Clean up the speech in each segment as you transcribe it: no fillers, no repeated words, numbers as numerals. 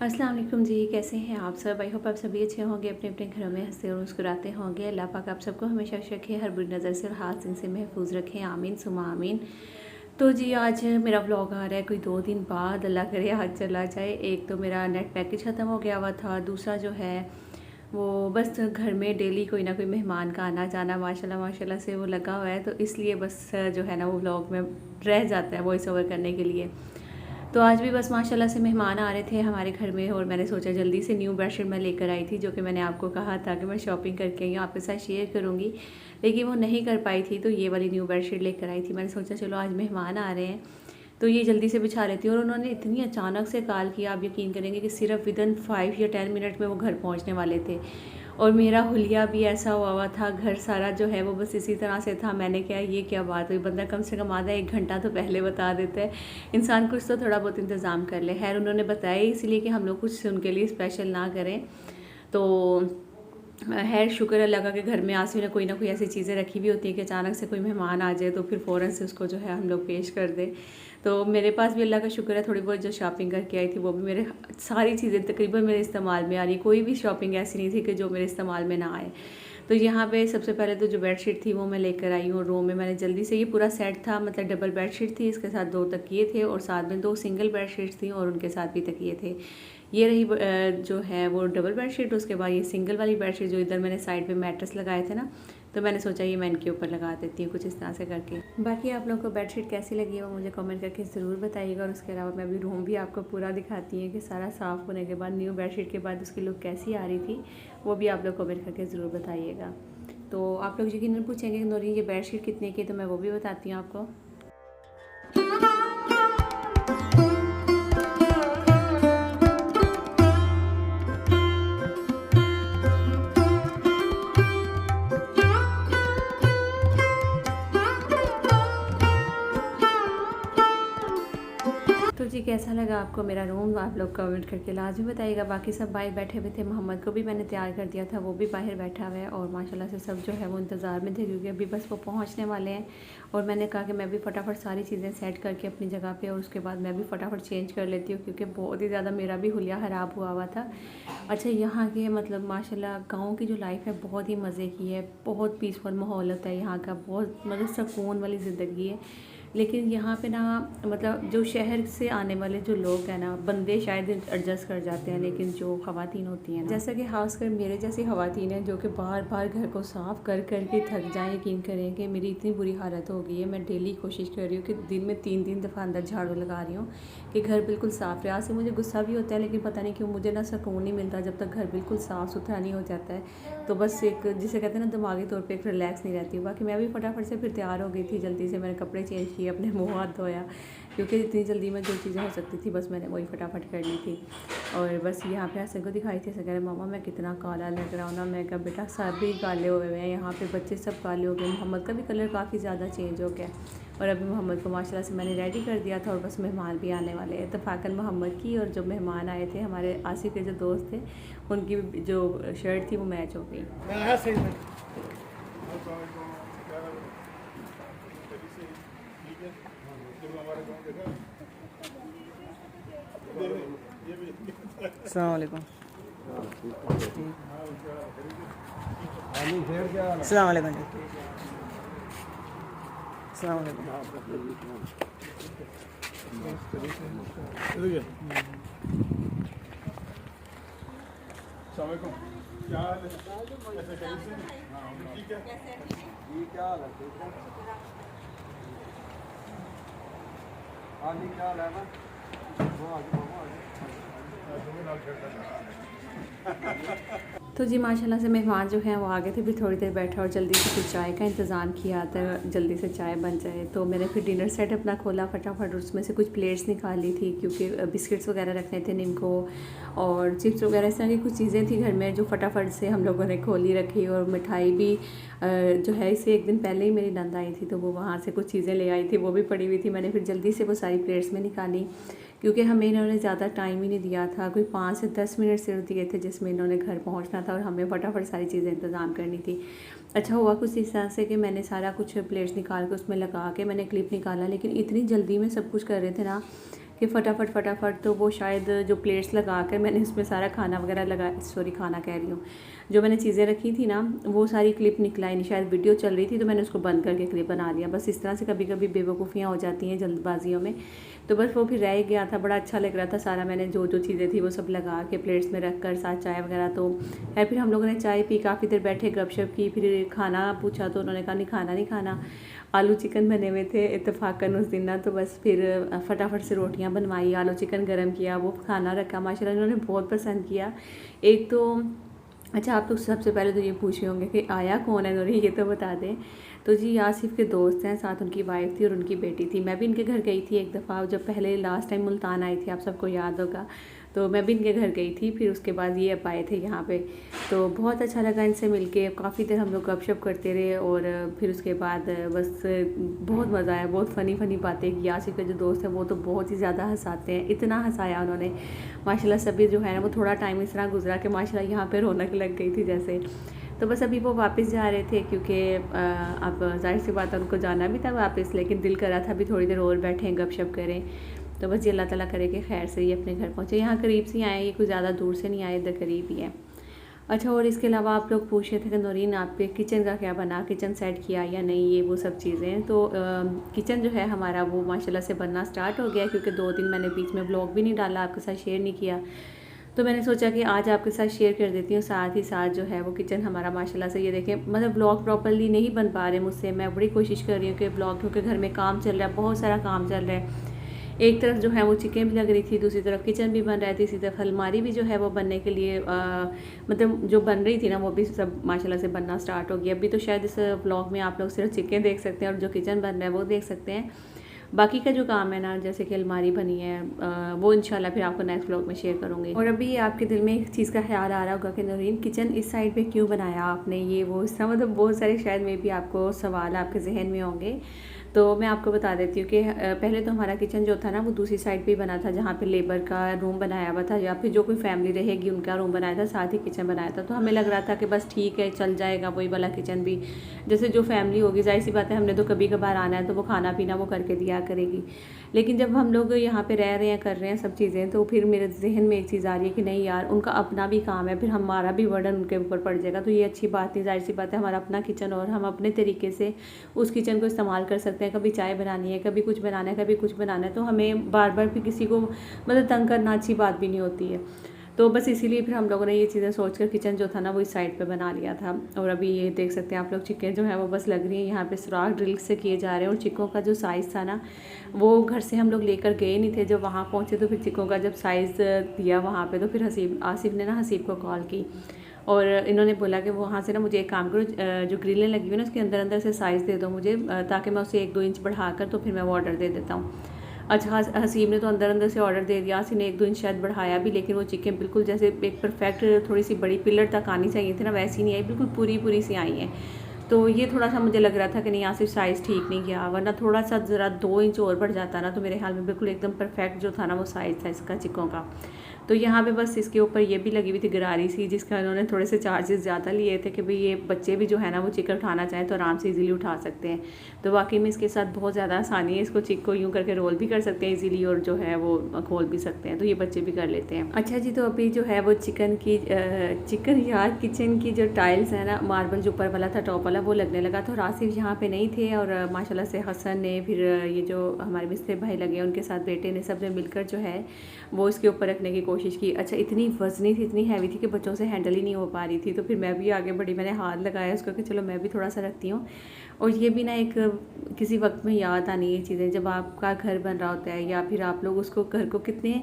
अस्सलाम वालेकुम जी, कैसे हैं आप सब। आई होप आप सभी अच्छे होंगे, अपने अपने घरों में हंसते और मुस्कुराते होंगे। अल्लाह पाक आप सबको हमेशा रखे, हर बुरी नज़र से और हाथ से महफूज रखें, आमीन सुमा आमीन। तो जी आज मेरा व्लॉग आ रहा है कोई 2 दिन बाद, अल्लाह करे आज चला जाए। एक तो मेरा नेट पैकेज ख़त्म हो गया हुआ था, दूसरा जो है वो बस घर में डेली कोई ना कोई मेहमान का आना जाना माशाल्लाह माशाल्लाह से वो लगा हुआ है, तो इसलिए बस जो है ना वो व्लॉग में रह जाता है वॉइस ओवर करने के लिए। तो आज भी बस माशाल्लाह से मेहमान आ रहे थे हमारे घर में और मैंने सोचा जल्दी से न्यू बेडशीट मैं लेकर आई थी, जो कि मैंने आपको कहा था कि मैं शॉपिंग करके आई हूँ, आपके साथ शेयर करूँगी, लेकिन वो नहीं कर पाई थी। तो ये वाली न्यू बेडशीट लेकर आई थी। मैंने सोचा चलो आज मेहमान आ रहे हैं तो ये जल्दी से बिछा लेती हूँ। और उन्होंने इतनी अचानक से कॉल किया, आप यकीन करेंगे कि सिर्फ विदिन 5 या 10 मिनट में वो घर पहुँचने वाले थे। और मेरा हुलिया भी ऐसा हुआ था, घर सारा जो है वो बस इसी तरह से था। मैंने क्या ये क्या बात हुई, बंदा कम से कम आधा 1 घंटा तो पहले बता देता है, इंसान कुछ तो थोड़ा बहुत इंतज़ाम कर ले। खैर उन्होंने बताया इसलिए कि हम लोग कुछ उनके लिए स्पेशल ना करें। तो है शुक्र अल्लाह का कि घर में आसी ने कोई ना कोई ऐसी चीज़ें रखी हुई होती है कि अचानक से कोई मेहमान आ जाए तो फिर फ़ौरन से उसको जो है हम लोग पेश कर दें। तो मेरे पास भी अल्लाह का शुक्र है, थोड़ी बहुत जो शॉपिंग करके आई थी वो भी मेरे सारी चीज़ें तकरीबन मेरे इस्तेमाल में आ रही। कोई भी शॉपिंग ऐसी नहीं थी कि जो मेरे इस्तेमाल में ना आए। तो यहाँ पे सबसे पहले तो जो बेडशीट थी वो मैं लेकर आई हूँ। रूम में मैंने जल्दी से, ये पूरा सेट था, मतलब डबल बेडशीट थी, इसके साथ 2 तकिए थे और साथ में 2 सिंगल बेडशीट्स थी और उनके साथ भी तकिए थे। ये रही जो है वो डबल बेडशीट। उसके बाद ये सिंगल वाली बेडशीट जो इधर मैंने साइड पे मैट्रेस लगाए थे ना, तो मैंने सोचा ये मैं इनके ऊपर लगा देती हूँ कुछ इस तरह से करके। बाकी आप लोगों को बेडशीट कैसी लगी है वो मुझे कमेंट करके ज़रूर बताइएगा। और उसके अलावा मैं अभी रूम भी आपको पूरा दिखाती हूँ कि सारा साफ़ होने के बाद न्यू बेडशीट के बाद उसकी लुक कैसी आ रही थी, वो भी आप लोग कमेंट करके ज़रूर बताइएगा। तो आप लोग यकीनन पूछेंगे कि नूरी ये बेडशीट कितने की, तो मैं वो भी बताती हूँ आपको। तो जी कैसा लगा आपको मेरा रूम, आप लोग कमेंट करके लाजमी बताइएगा। बाकी सब बाहर बैठे हुए थे, मोहम्मद को भी मैंने तैयार कर दिया था, वो भी बाहर बैठा हुआ है और माशाल्लाह से सब जो है वो इंतज़ार में थे, क्योंकि अभी बस वो पहुंचने वाले हैं। और मैंने कहा कि मैं भी फटाफट सारी चीज़ें सेट करके अपनी जगह पे, और उसके बाद मैं भी फटाफट चेंज कर लेती हूँ, क्योंकि बहुत ही ज़्यादा मेरा भी हुलिया ख़राब हुआ था। अच्छा यहाँ के मतलब माशाल्लाह गाँव की जो लाइफ है बहुत ही मज़े की है, बहुत पीसफुल माहौल होता है यहाँ का, बहुत मतलब सुकून वाली ज़िंदगी है। लेकिन यहाँ पे ना मतलब जो शहर से आने वाले जो लोग हैं ना, बंदे शायद एडजस्ट कर जाते हैं, लेकिन जो ख़वातीन होती हैं ना, जैसा कि खासकर मेरे जैसी ख़वातीन हैं जो कि बार बार घर को साफ़ कर कर के थक जाएं, यकीन करें कि मेरी इतनी बुरी हालत हो गई है। मैं डेली कोशिश कर रही हूँ कि दिन में 3 दफ़ा अंदर झाड़ू लगा रही हूँ कि घर बिल्कुल साफ़ रहे। आज से मुझे गुस्सा भी होता है, लेकिन पता नहीं क्यों मुझे ना सुकून नहीं मिलता जब तक घर बिल्कुल साफ़ सुथरा नहीं हो जाता है। तो बस एक जिसे कहते हैं ना दिमागी तौर पे एक रिलैक्स नहीं रहती। बाकी मैं भी फटाफट से फिर तैयार हो गई थी, जल्दी से मैंने कपड़े चेंज किए, अपने मुँह हाथ धोया, क्योंकि इतनी जल्दी में जो चीज़ें हो सकती थी बस मैंने वही फटाफट कर ली थी। और बस यहाँ पे हसन को दिखाई थी, कह रहे मामा मैं कितना काला लग रहा हूँ ना। मैं कहा बेटा सभी काले हुए हैं, यहाँ पे बच्चे सब काले हो गए, मोहम्मद का भी कलर काफ़ी ज़्यादा चेंज हो गया। और अभी मोहम्मद को माशाल्लाह से मैंने रेडी कर दिया था और बस मेहमान भी आने वाले हैं। इत्तफाकन मोहम्मद की और जो मेहमान आए थे हमारे आसिफ के जो दोस्त थे, उनकी जो शर्ट थी वो मैच हो गई। अस्सलाम वालेकुम। अस्सलाम वालेकुम जी। अस्सलाम वालेकुम। क्या हाल है? कैसे ठीक है? क्या हाल है? हाँ जी क्या हाल है ना? तो जी माशाल्लाह से मेहमान जो हैं वो आगे थे, फिर थोड़ी देर बैठा और जल्दी से फिर चाय का इंतज़ाम किया था, जल्दी से चाय बन जाए। तो मैंने फिर डिनर सेट अपना खोला फटाफट, उसमें से कुछ प्लेट्स निकाली थी, क्योंकि बिस्किट्स वगैरह रखने थे इनको और चिप्स वगैरह इस तरह की कुछ चीज़ें थी घर में जो फटाफट से हम लोगों ने खोली रखी। और मिठाई भी जो है इससे एक दिन पहले ही मेरी नंद आई थी, तो वो वहाँ से कुछ चीज़ें ले आई थी, वो भी पड़ी हुई थी। मैंने फिर जल्दी से वो सारी प्लेट्स में निकाली, क्योंकि हमें इन्होंने ज़्यादा टाइम ही नहीं दिया था, कोई 5 से 10 मिनट सिर्फ दिए थे जिसमें इन्होंने घर पहुंचना था और हमें फटाफट सारी चीज़ें इंतज़ाम करनी थी। अच्छा हुआ कुछ इस तरह से कि मैंने सारा कुछ प्लेट्स निकाल के उसमें लगा के मैंने क्लिप निकाला, लेकिन इतनी जल्दी में सब कुछ कर रहे थे ना कि फटाफट फटाफट, तो वो शायद जो प्लेट्स लगा कर मैंने उसमें सारा खाना वगैरह लगा, सॉरी खाना कह रही हूँ, जो मैंने चीज़ें रखी थी ना वो सारी क्लिप निकला ही नहीं, शायद वीडियो चल रही थी तो मैंने उसको बंद करके क्लिप बना लिया। बस इस तरह से कभी कभी बेवकूफ़ियाँ हो जाती हैं जल्दबाजियों में। तो बस वो फिर रह गया था, बड़ा अच्छा लग रहा था सारा, मैंने जो जो चीज़ें थी वो सब लगा के प्लेट्स में रख कर, साथ चाय वगैरह तो है। फिर हम लोगों ने चाय पी, काफ़ी देर बैठे गपशप की, फिर खाना पूछा तो उन्होंने कहा नहीं खाना नहीं खाना। आलू चिकन बने हुए थे इत्तेफाकन उस दिन ना, तो बस फिर फटाफट से रोटियां बनवाई, आलू चिकन गरम किया, वो खाना रखा, माशाल्लाह इन्होंने बहुत पसंद किया। एक तो अच्छा, आप तो सबसे पहले तो ये पूछ रहे होंगे कि आया कौन है इन्होंने, ये तो बता दें। तो जी आसिफ के दोस्त हैं, साथ उनकी वाइफ थी और उनकी बेटी थी। मैं भी इनके घर गई थी एक दफ़ा, जब पहले लास्ट टाइम मुल्तान आई थी, आप सबको याद होगा, तो मैं भी इनके घर गई थी। फिर उसके बाद ये अब आए थे यहाँ पे, तो बहुत अच्छा लगा इनसे मिलके, काफ़ी देर हम लोग गपशप करते रहे और फिर उसके बाद बस बहुत मज़ा आया, बहुत फ़नी फ़नी बातें की। आसिफ के जो दोस्त हैं वो तो बहुत ही ज़्यादा हंसाते हैं, इतना हंसाया उन्होंने माशाल्लाह। सभी जो है ना वो थोड़ा टाइम इस तरह गुजरा कि माशाल्लाह यहाँ पे रौनक लग गई थी जैसे। तो बस अभी वो वापस जा रहे थे क्योंकि अब जाहिर सी बात है उनको जाना भी था वापस, लेकिन दिल कर रहा था अभी थोड़ी देर और बैठें गपशप करें। तो बस ये अल्लाह ताला करे कि खैर से ही अपने घर पहुँचे। यहाँ करीब से ही आए, ये कुछ ज़्यादा दूर से नहीं आए, इधर करीब ही है। अच्छा, और इसके अलावा आप लोग पूछ रहे थे कि नौरीन आपके किचन का क्या बना, किचन सेट किया या नहीं, ये वो सब चीज़ें। तो किचन जो है हमारा वो माशाल्लाह से बनना स्टार्ट हो गया, क्योंकि 2 दिन मैंने बीच में ब्लॉग भी नहीं डाला, आपके साथ शेयर नहीं किया, तो मैंने सोचा कि आज आपके साथ शेयर कर देती हूँ। साथ ही साथ जो है वो किचन हमारा माशाल्लाह से, ये देखें, मतलब ब्लॉग प्रॉपर्ली नहीं बन पा रहे मुझसे, मैं बड़ी कोशिश कर रही हूँ कि ब्लॉग, क्योंकि घर में काम चल रहा है, बहुत सारा काम चल रहा है। एक तरफ जो है वो चिकन भी लग रही थी, दूसरी तरफ किचन भी बन रहा है, तीसरी तरफ अलमारी भी जो है वो बनने के लिए मतलब जो बन रही थी ना वो भी सब माशाल्लाह से बनना स्टार्ट हो गया। अभी तो शायद इस ब्लॉग में आप लोग सिर्फ चिकन देख सकते हैं और जो किचन बन रहा है वो देख सकते हैं। बाकी का जो काम है ना, जैसे कि अलमारी बनी है, वो इंशाल्लाह फिर आपको नेक्स्ट ब्लॉग में शेयर करूँगी। और अभी आपके दिल में एक चीज़ का ख्याल आ रहा होगा कि नौरीन किचन इस साइड पे क्यों बनाया आपने, ये वो इस तरह, मतलब बहुत सारे शायद में भी आपको सवाल आपके जहन में होंगे। तो मैं आपको बता देती हूँ कि पहले तो हमारा किचन जो था ना वो दूसरी साइड पे ही बना था, जहाँ पे लेबर का रूम बनाया हुआ था या फिर जो कोई फैमिली रहेगी उनका रूम बनाया था, साथ ही किचन बनाया था। तो हमें लग रहा था कि बस ठीक है, चल जाएगा वही वाला किचन भी, जैसे जो फैमिली होगी, जाहिर सी बात है हमने तो कभी कभार आना है तो वो खाना पीना वो करके दिया करेगी। लेकिन जब हम लोग यहाँ पे रह रहे हैं, कर रहे हैं सब चीज़ें, तो फिर मेरे जहन में एक चीज़ आ रही है कि नहीं यार, उनका अपना भी काम है, फिर हमारा भी बर्डन उनके ऊपर पड़ जाएगा, तो ये अच्छी बात नहीं। जाहिर सी बात है हमारा अपना किचन और हम अपने तरीके से उस किचन को इस्तेमाल कर सकते हैं। कभी चाय बनानी है, कभी कुछ बनाना है, कभी कुछ बनाना है, तो हमें बार बार भी किसी को मतलब तंग करना अच्छी बात भी नहीं होती है। तो बस इसीलिए फिर हम लोगों ने ये चीज़ें सोचकर किचन जो था ना वो इस साइड पे बना लिया था। और अभी ये देख सकते हैं आप लोग, चिक्कें जो है वो बस लग रही हैं, यहाँ पे सुराख ड्रिल से किए जा रहे हैं। और चिक्कों का जो साइज़ था ना वो घर से हम लोग लेकर गए नहीं थे, जब वहाँ पहुँचे तो फिर चिक्कों का जब साइज़ दिया वहाँ पे, तो फिर आसिफ ने ना हसीब को कॉल की और इन्होंने बोला कि वहाँ से ना मुझे एक काम करो, जो ग्रिलें लगी हुई ना उसके अंदर अंदर से साइज़ दे दो मुझे, ताकि मैं उसे 1-2 इंच बढ़ाकर तो फिर मैं वो ऑर्डर दे देता हूँ। अच्छा, हसीब ने तो अंदर अंदर से ऑर्डर दे दिया, आसिफ ने 1-2 इंच शायद बढ़ाया भी, लेकिन वो चिकन बिल्कुल जैसे एक परफेक्ट थोड़ी सी बड़ी पिलर तक आनी चाहिए थी ना, वैसी नहीं आई, बिल्कुल पूरी पूरी सी आई हैं। तो ये थोड़ा सा मुझे लग रहा था कि नहीं, आसिफ साइज़ ठीक नहीं किया, वरना थोड़ा सा ज़रा 2 इंच और बढ़ जाता ना तो मेरे ख्याल में बिल्कुल एकदम परफेक्ट जो था ना वो साइज़ था इसका चिकों का। तो यहाँ पे बस इसके ऊपर ये भी लगी हुई थी गरारी सी, जिसका उन्होंने थोड़े से चार्जेस ज़्यादा लिए थे कि भाई ये बच्चे भी जो है ना वो चिकन उठाना चाहें तो आराम से इजीली उठा सकते हैं। तो वाकई में इसके साथ बहुत ज़्यादा आसानी है, इसको चिक को यूँ करके रोल भी कर सकते हैं इजीली और जो है वो खोल भी सकते हैं, तो ये बच्चे भी कर लेते हैं। अच्छा जी, तो अभी जो है वो चिकन यार किचन की जो टाइल्स है ना, मार्बल जो ऊपर वाला था टॉप वाला वो लगने लगा था, और आसिफ यहाँ पे नहीं थे और माशाल्लाह से हसन ने, फिर ये जो हमारे मिस्त्री भाई लगे उनके साथ बेटे ने, सब ने मिलकर जो है वो इसके ऊपर रखने की कोशिश की। अच्छा, इतनी वजनी थी, इतनी हैवी थी कि बच्चों से हैंडल ही नहीं हो पा रही थी, तो फिर मैं भी आगे बढ़ी, मैंने हाथ लगाया उसको कि चलो मैं भी थोड़ा सा रखती हूँ। और ये भी ना एक किसी वक्त में याद आनी ये चीज़ें, जब आपका घर बन रहा होता है या फिर आप लोग उसको घर को कितने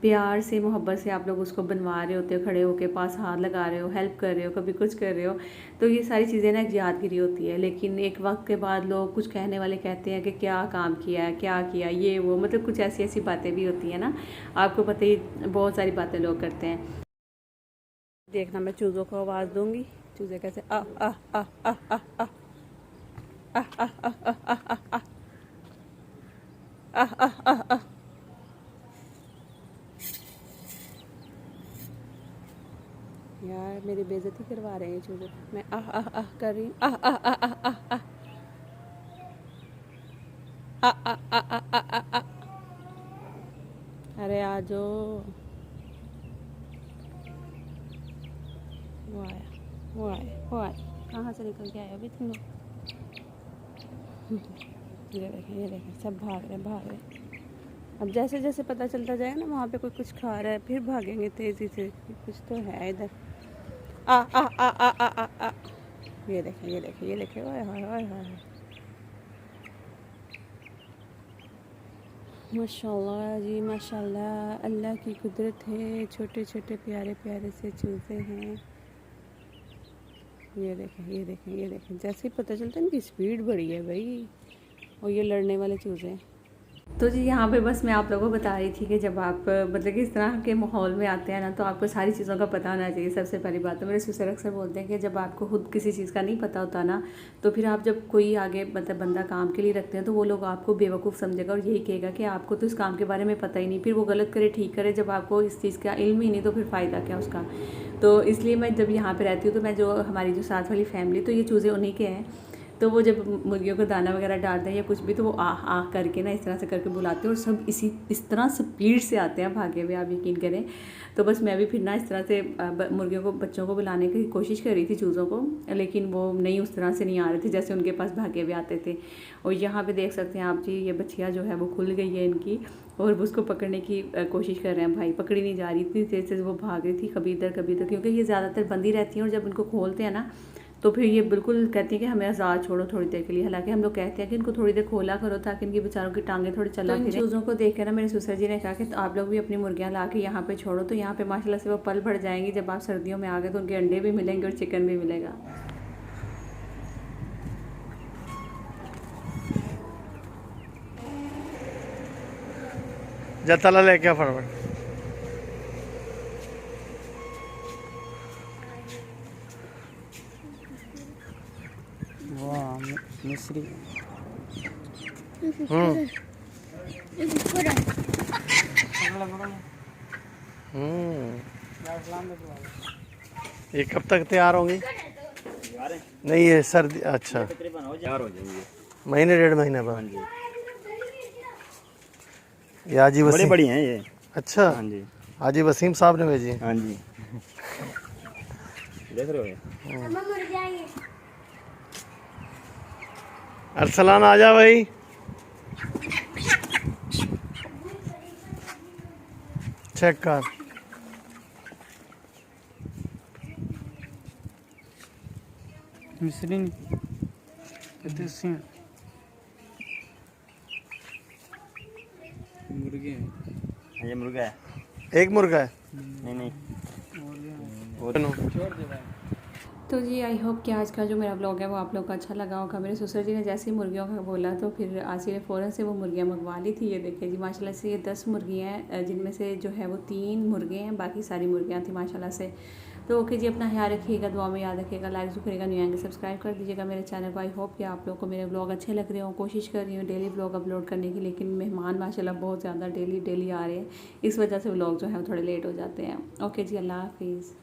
प्यार से मोहब्बत से आप लोग उसको बनवा रहे होते हो, खड़े होकर पास हाथ लगा रहे हो, हेल्प कर रहे हो, कभी कुछ कर रहे हो, तो ये सारी चीज़ें ना एक यादगिरी होती है। लेकिन एक वक्त के बाद लोग कुछ कहने वाले कहते हैं कि क्या काम किया है, क्या किया, ये वो, मतलब कुछ ऐसी ऐसी बातें भी होती हैं ना, आपको पता ही बहुत सारी बातें लोग करते हैं। देखना मैं चूज़ों को आवाज़ दूंगी, चूज़े कैसे आ आ आ आ आ आ आ आ आ आ आ आ आ। यार मेरी बेइज्जती करवा रहे हैं चूज़े, मैं आह आह आह कर रही हूँ, आह आह आह आह आह आह आ आ आ आ आ आ। जो वो आया वो आया वो आया। कहाँ से निकल के आया अभी तुम लोग? ये देखें सब भाग रहे। अब जैसे जैसे पता चलता जाएगा ना वहाँ पे कोई कुछ खा रहा है फिर भागेंगे तेज़ी से, कुछ तो है इधर। आ आ आ आ आ आ आ ये देखें ओए हाय माशाल्लाह जी माशाल्लाह, अल्लाह की कुदरत है। छोटे छोटे प्यारे प्यारे से चूज़े हैं। ये देखें जैसे ही पता चलता है इनकी स्पीड बड़ी है भाई, और ये लड़ने वाले चूज़े हैं। तो जी यहाँ पे बस मैं आप लोगों को बता रही थी कि जब आप मतलब कि इस तरह के माहौल में आते हैं ना तो आपको सारी चीज़ों का पता होना चाहिए। सबसे पहली बात तो मेरे सिस्टर अक्सर बोलते हैं कि जब आपको खुद किसी चीज़ का नहीं पता होता ना तो फिर आप जब कोई आगे मतलब बंदा काम के लिए रखते हैं तो वो लोग आपको बेवकूफ़ समझेगा और यही कहेगा कि आपको तो इस काम के बारे में पता ही नहीं, फिर वो गलत करे ठीक करे, जब आपको इस चीज़ का इल्म ही नहीं तो फिर फ़ायदा क्या उसका। तो इसलिए मैं जब यहाँ पर रहती हूँ तो मैं जो हमारी जो साथ वाली फैमिली तो ये चूज़े उन्हीं के हैं, तो वो जब मुर्गियों को दाना वगैरह डालते हैं या कुछ भी तो वो आह करके ना इस तरह से करके बुलाते हैं और सब इस तरह स्पीड से आते हैं भागे हुए, आप यकीन करें। तो बस मैं भी फिर ना इस तरह से मुर्गियों को बच्चों को बुलाने की कोशिश कर रही थी चूज़ों को, लेकिन वो नहीं उस तरह से नहीं आ रहे थे जैसे उनके पास भागे हुए आते थे। और यहाँ पे देख सकते हैं आप जी ये बच्चियाँ जो है वो खुल गई है इनकी और उसको पकड़ने की कोशिश कर रहे हैं भाई, पकड़ी नहीं जा रही, इतनी तेज़ से वो भाग रही थी कभी इधर क्योंकि ये ज़्यादातर बंदी रहती हैं और जब इनको खोलते हैं ना तो फिर ये बिल्कुल कहती हैं कि हमें आज़ाद छोड़ो थोड़ी देर के लिए। हालांकि हम लोग कहते हैं कि इनको थोड़ी देर खोला करो ताकि इनकी बेचारों की टांगें थोड़ी चला फिरें। चूज़ों को देख कर ना मेरे ससुर जी ने कहा कि तो आप लोग भी अपनी मुर्गियाँ ला के यहाँ पे छोड़ो, तो यहाँ पे माशाल्लाह से वो पल बढ़ जाएंगी। जब आप सर्दियों में आ गए तो उनके अंडे भी मिलेंगे और चिकन भी मिलेगा। जतला लेके फटाफट। वाह मिस्री। ये कब तक तैयार होंगी? नहीं ये सर्दी, अच्छा तैयार हो जाएंगे महीने 1.5 महीने बाद। ये हाजी बड़ी वसीम, बड़ी हैं ये। अच्छा हाँ जी हाजी वसीम साहब ने भेजी। हाँ जी देख रहे हो ये? अरसलान आजा भाई। चेक कर। मिस्री मुर्गे हैं। हाँ, ये मुर्गा है। एक मुर्गा है। नहीं तो जी आई होप कि आज का जो मेरा ब्लॉग है वो आप लोग को अच्छा लगा होगा। मेरे ससुर जी ने जैसे ही मुर्गियों का बोला तो फिर आसिर ने फ़ौरन से वो मुर्गियाँ मंगवा ली थी। ये देखिए जी माशाल्लाह से ये 10 मुर्गियाँ हैं, जिनमें से जो है वो 3 मुर्गे हैं, बाकी सारी मुर्गियाँ थी माशाल्लाह से। तो ओके जी, अपना ख्याल रखिएगा, दुआ में याद रखिएगा, लाइक जो करेगा न्यू आएंगे सब्सक्राइब कर दीजिएगा मेरे चैनल को। आई होप कि आप लोग को मेरे ब्लॉग अच्छे लग रहे हो। कोशिश कर रही हूँ डेली ब्लॉग अपलोड करने की, लेकिन मेहमान माशाल्लाह बहुत ज़्यादा डेली आ रहे हैं, इस वजह से ब्लॉग जो है वो थोड़े लेट हो जाते हैं। ओके जी, अल्लाह हाफिज़।